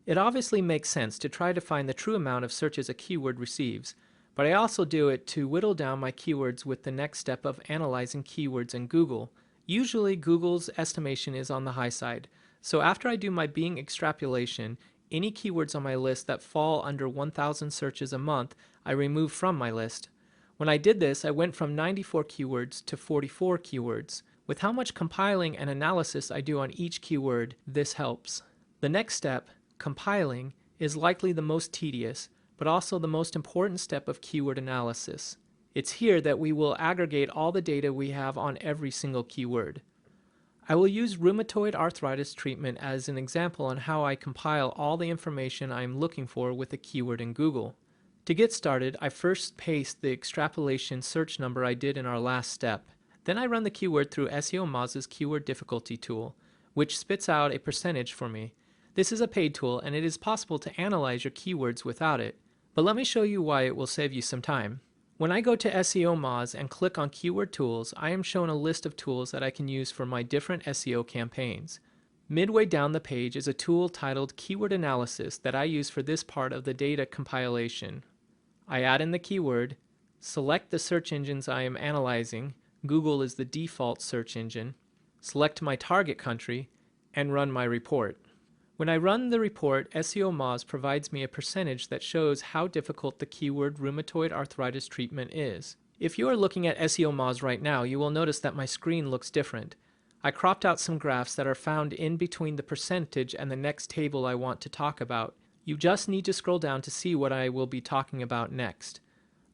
It obviously makes sense to try to find the true amount of searches a keyword receives, but I also do it to whittle down my keywords with the next step of analyzing keywords in Google. Usually Google's estimation is on the high side, so after I do my Bing extrapolation, any keywords on my list that fall under 1,000 searches a month, I remove from my list. When I did this, I went from 94 keywords to 44 keywords. With how much compiling and analysis I do on each keyword, this helps. The next step, compiling, is likely the most tedious, but also the most important step of keyword analysis. It's here that we will aggregate all the data we have on every single keyword. I will use rheumatoid arthritis treatment as an example on how I compile all the information I am looking for with a keyword in Google. To get started, I first paste the extrapolation search number I did in our last step. Then I run the keyword through SEO Moz's keyword difficulty tool, which spits out a percentage for me. This is a paid tool and it is possible to analyze your keywords without it, but let me show you why it will save you some time. When I go to SEO Moz and click on Keyword Tools, I am shown a list of tools that I can use for my different SEO campaigns. Midway down the page is a tool titled Keyword Analysis that I use for this part of the data compilation. I add in the keyword, select the search engines I am analyzing, Google is the default search engine, select my target country, and run my report. When I run the report, SEO Moz provides me a percentage that shows how difficult the keyword rheumatoid arthritis treatment is. If you are looking at SEO Moz right now, you will notice that my screen looks different. I cropped out some graphs that are found in between the percentage and the next table I want to talk about. You just need to scroll down to see what I will be talking about next.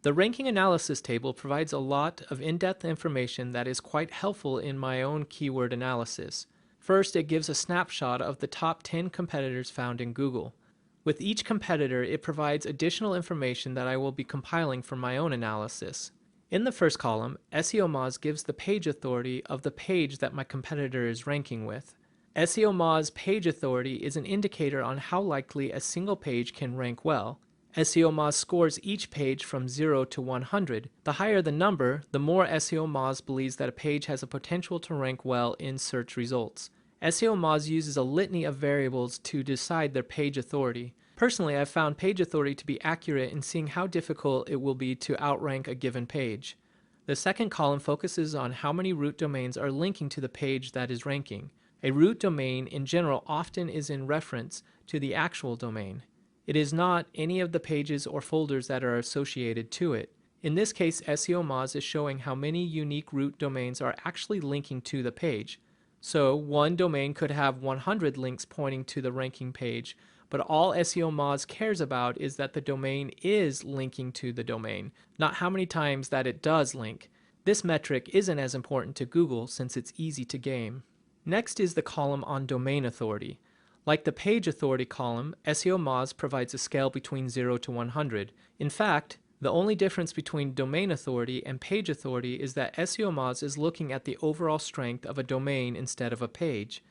The ranking analysis table provides a lot of in-depth information that is quite helpful in my own keyword analysis. First, it gives a snapshot of the top 10 competitors found in Google. With each competitor, it provides additional information that I will be compiling for my own analysis. In the first column, SEO Moz gives the page authority of the page that my competitor is ranking with. SEO Moz page authority is an indicator on how likely a single page can rank well. SEO Moz scores each page from 0 to 100. The higher the number, the more SEO Moz believes that a page has a potential to rank well in search results. SEO Moz uses a litany of variables to decide their page authority. Personally, I've found page authority to be accurate in seeing how difficult it will be to outrank a given page. The second column focuses on how many root domains are linking to the page that is ranking. A root domain in general often is in reference to the actual domain. It is not any of the pages or folders that are associated to it. In this case, SEO Moz is showing how many unique root domains are actually linking to the page. So one domain could have 100 links pointing to the ranking page, but all SEO Moz cares about is that the domain is linking to the domain, not how many times that it does link. This metric isn't as important to Google since it's easy to game. Next is the column on domain authority. Like the page authority column, SEO Moz provides a scale between 0 to 100. In fact, the only difference between domain authority and page authority is that SEO Moz is looking at the overall strength of a domain instead of a page.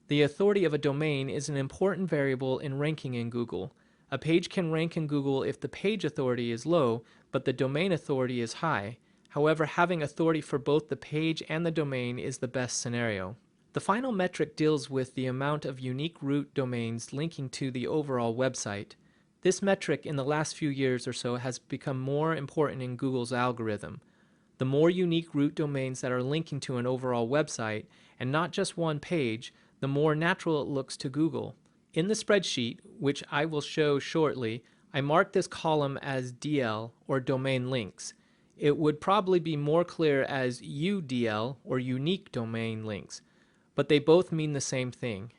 The authority of a domain is an important variable in ranking in Google. A page can rank in Google if the page authority is low, but the domain authority is high. However, having authority for both the page and the domain is the best scenario. The final metric deals with the amount of unique root domains linking to the overall website. This metric in the last few years or so has become more important in Google's algorithm. The more unique root domains that are linking to an overall website, and not just one page, the more natural it looks to Google. In the spreadsheet, which I will show shortly, I marked this column as DL, or domain links. It would probably be more clear as UDL, or unique domain links, but they both mean the same thing.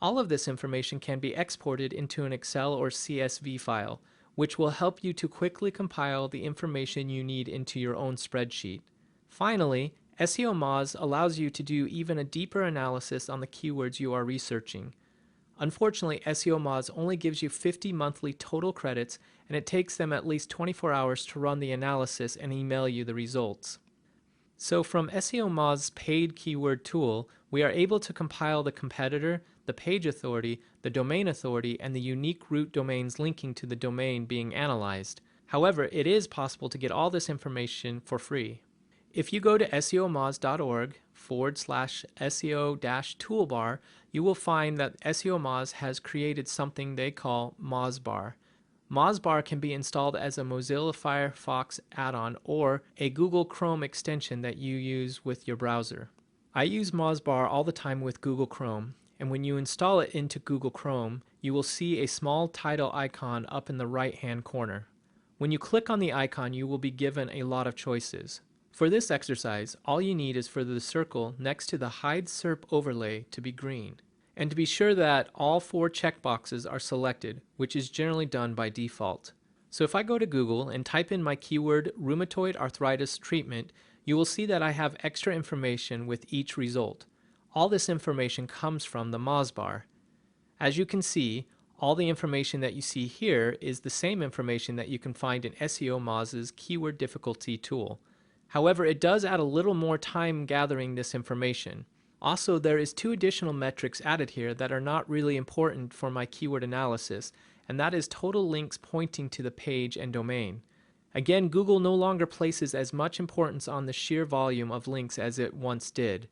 All of this information can be exported into an Excel or CSV file, which will help you to quickly compile the information you need into your own spreadsheet. Finally, SEO Moz allows you to do even a deeper analysis on the keywords you are researching. Unfortunately, SEO Moz only gives you 50 monthly total credits, and it takes them at least 24 hours to run the analysis and email you the results. So from SEO Moz's paid keyword tool, we are able to compile the competitor, the page authority, the domain authority, and the unique root domains linking to the domain being analyzed. However, it is possible to get all this information for free. If you go to seomoz.org/SEO-toolbar, you will find that SEO Moz has created something they call Mozbar. Mozbar can be installed as a Mozilla Firefox add-on or a Google Chrome extension that you use with your browser. I use Mozbar all the time with Google Chrome, and when you install it into Google Chrome, you will see a small title icon up in the right-hand corner. When you click on the icon, you will be given a lot of choices. For this exercise, all you need is for the circle next to the Hide SERP overlay to be green, and to be sure that all 4 checkboxes are selected, which is generally done by default. So if I go to Google and type in my keyword rheumatoid arthritis treatment, you will see that I have extra information with each result. All this information comes from the Mozbar. As you can see, all the information that you see here is the same information that you can find in SEO Moz's keyword difficulty tool. However, it does add a little more time gathering this information. Also, there is 2 additional metrics added here that are not really important for my keyword analysis, and that is total links pointing to the page and domain. Again, Google no longer places as much importance on the sheer volume of links as it once did.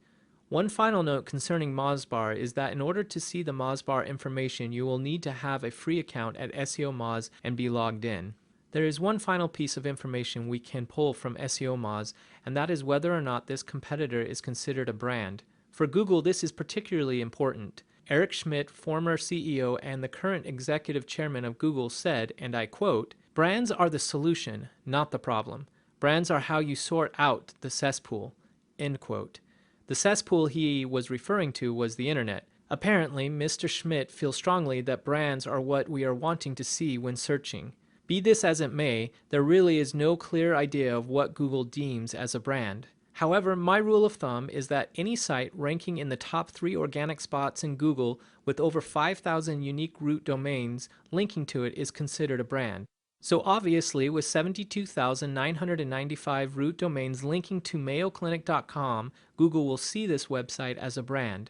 One final note concerning Mozbar is that in order to see the Mozbar information, you will need to have a free account at SEO Moz and be logged in. There is one final piece of information we can pull from SEO Moz, and that is whether or not this competitor is considered a brand. For Google, this is particularly important. Eric Schmidt, former CEO and the current executive chairman of Google, said, and I quote, "Brands are the solution, not the problem. Brands are how you sort out the cesspool." End quote. The cesspool he was referring to was the internet. Apparently, Mr. Schmidt feels strongly that brands are what we are wanting to see when searching. Be this as it may, there really is no clear idea of what Google deems as a brand. However, my rule of thumb is that any site ranking in the top 3 organic spots in Google with over 5,000 unique root domains linking to it is considered a brand. So obviously, with 72,995 root domains linking to mayoclinic.com, Google will see this website as a brand.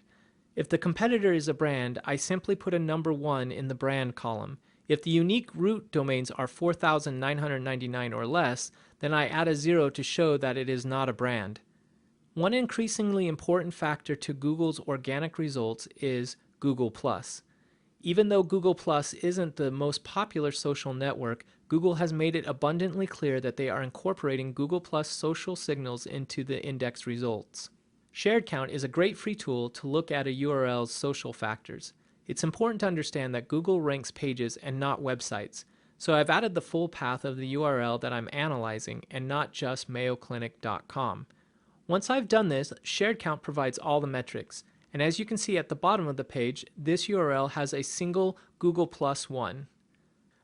If the competitor is a brand, I simply put a number 1 in the brand column. If the unique root domains are 4,999 or less, then I add a 0 to show that it is not a brand. One increasingly important factor to Google's organic results is Google+. Even though Google+ isn't the most popular social network, Google has made it abundantly clear that they are incorporating Google+ social signals into the index results. Shared count is a great free tool to look at a URL's social factors. It's important to understand that Google ranks pages and not websites, so I've added the full path of the URL that I'm analyzing and not just mayoclinic.com. Once I've done this, shared count provides all the metrics, and as you can see at the bottom of the page, this URL has a single Google+ one.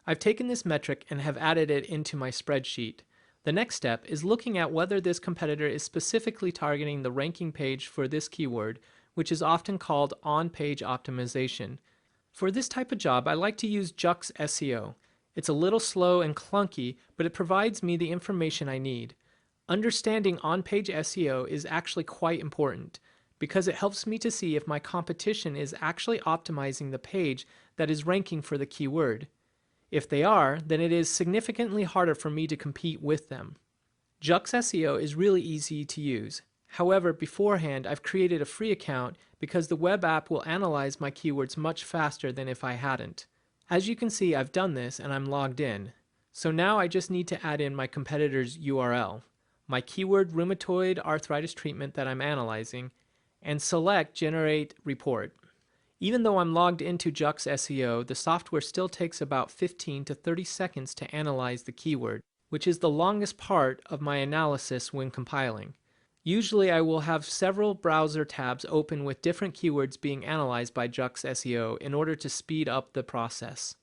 I've taken this metric and have added it into my spreadsheet. The next step is looking at whether this competitor is specifically targeting the ranking page for this keyword, which is often called OnPage Optimization. For this type of job, I like to use Jux SEO. It's a little slow and clunky, but it provides me the information I need. Understanding on-page SEO is actually quite important because it helps me to see if my competition is actually optimizing the page that is ranking for the keyword. If they are, then it is significantly harder for me to compete with them. Jux SEO is really easy to use. However, beforehand, I've created a free account because the web app will analyze my keywords much faster than if I hadn't. As you can see, I've done this and I'm logged in. So now I just need to add in my competitor's URL, my keyword rheumatoid arthritis treatment that I'm analyzing, and select Generate Report. Even though I'm logged into Jux SEO, the software still takes about 15 to 30 seconds to analyze the keyword, which is the longest part of my analysis when compiling. Usually I will have several browser tabs open with different keywords being analyzed by Jux SEO in order to speed up the process.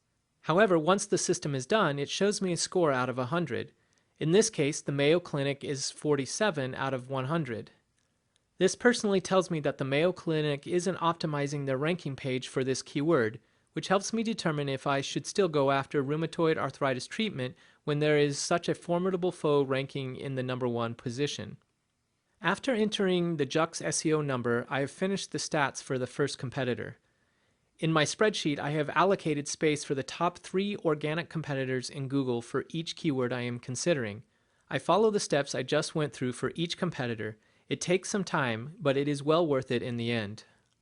However, once the system is done, it shows me a score out of 100. In this case, the Mayo Clinic is 47 out of 100. This personally tells me that the Mayo Clinic isn't optimizing their ranking page for this keyword, which helps me determine if I should still go after rheumatoid arthritis treatment when there is such a formidable foe ranking in the number 1 position. After entering the Jux SEO number, I have finished the stats for the first competitor. In my spreadsheet, I have allocated space for the top 3 organic competitors in Google for each keyword I am considering. I follow the steps I just went through for each competitor. It takes some time, but it is well worth it in the end.